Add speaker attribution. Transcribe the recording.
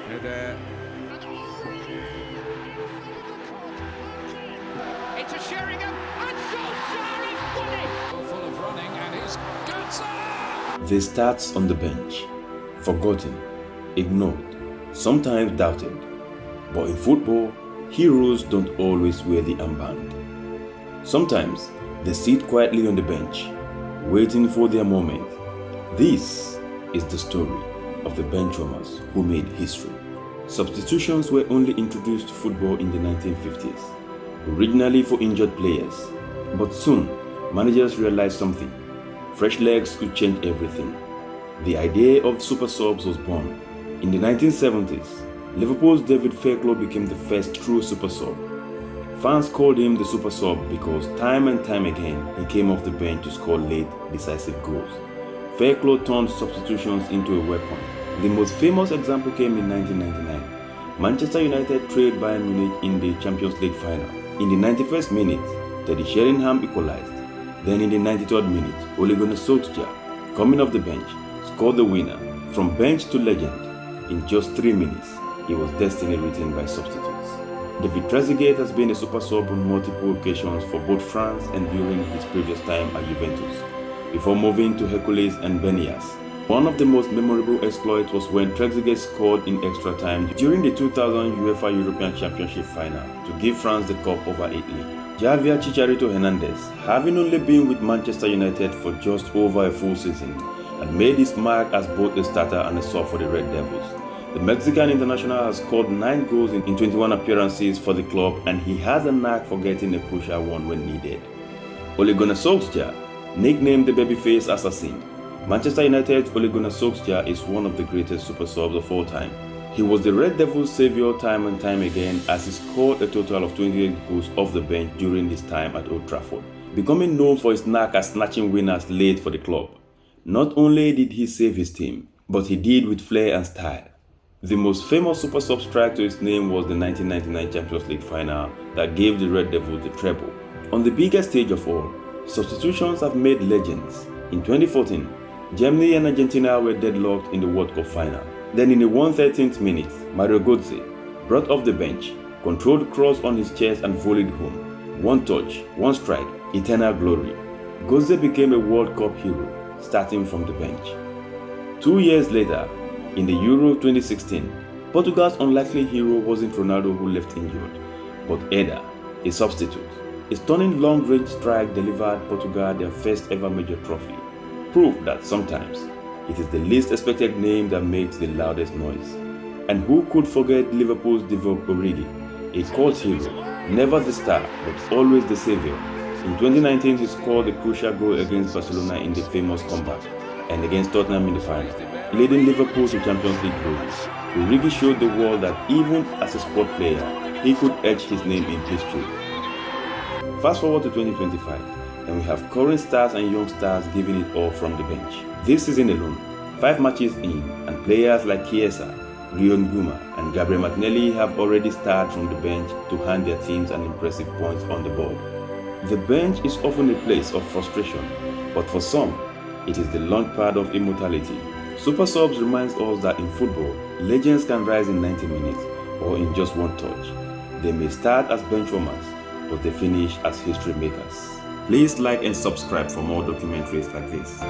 Speaker 1: Into Sheringham, and Solskjaer has won it! Full of running, and it's Chelsae!
Speaker 2: They start on the bench, forgotten, ignored, sometimes doubted. But in football, heroes don't always wear the armband. Sometimes they sit quietly on the bench, waiting for their moment. This is the story of the Benchwarmers who made history. Substitutions were only introduced to football in the 1950s, originally for injured players. But soon, managers realized something. Fresh legs could change everything. The idea of super subs was born. In the 1970s, Liverpool's David Fairclough became the first true super sub. Fans called him the super sub because time and time again he came off the bench to score late, decisive goals. Fairclough turned substitutions into a weapon. The most famous example came in 1999. Manchester United trailed Bayern Munich in the Champions League final. In the 91st minute, Teddy Sheringham equalized. Then in the 93rd minute, Ole Gunnar Solskjaer, coming off the bench, scored the winner. From bench to legend, in just 3 minutes, he was destiny written by substitutes. David Trezeguet has been a super sub on multiple occasions for both France and during his previous time at Juventus, before moving to Hercules and Benias. One of the most memorable exploits was when Trezeguet scored in extra time during the 2000 UEFA European Championship final to give France the cup over Italy. Javier Chicharito Hernandez, having only been with Manchester United for just over a full season, had made his mark as both a starter and a sub for the Red Devils. The Mexican international has scored 9 goals in 21 appearances for the club, and he has a knack for getting a crucial one when needed. Ole Gunnar Solskjaer, nicknamed the Babyface Assassin. Manchester United's Ole Gunnar Solskjaer is one of the greatest super subs of all time. He was the Red Devils' savior time and time again as he scored a total of 28 goals off the bench during his time at Old Trafford, becoming known for his knack at snatching winners late for the club. Not only did he save his team, but he did with flair and style. The most famous super sub strike to his name was the 1999 Champions League final that gave the Red Devils the treble. On the biggest stage of all, substitutions have made legends. In 2014, Germany and Argentina were deadlocked in the World Cup final. Then in the 113th minute, Mario Götze, brought off the bench, controlled cross on his chest and volleyed home. One touch, one strike, eternal glory. Götze became a World Cup hero, starting from the bench. 2 years later, in the Euro 2016, Portugal's unlikely hero wasn't Ronaldo who left injured, but Eder, a substitute. A stunning long-range strike delivered Portugal their first ever major trophy. Proof that sometimes it is the least expected name that makes the loudest noise. And who could forget Liverpool's Divock Origi, a cult hero, never the star but always the savior. In 2019, he scored a crucial goal against Barcelona in the famous comeback and against Tottenham in the final, leading Liverpool to Champions League glory. Origi showed the world that even as a squad player, he could etch his name in history. Fast forward to 2025, and we have current stars and young stars giving it all from the bench. This season alone, 5 matches in, and players like Chelsae, Rion Guma, and Gabriel Martinelli have already started from the bench to hand their teams an impressive points on the board. The bench is often a place of frustration, but for some, it is the launchpad of immortality. Super subs reminds us that in football, legends can rise in 90 minutes or in just one touch. They may start as benchwarmers, but they finish as history makers. Please like and subscribe for more documentaries like this.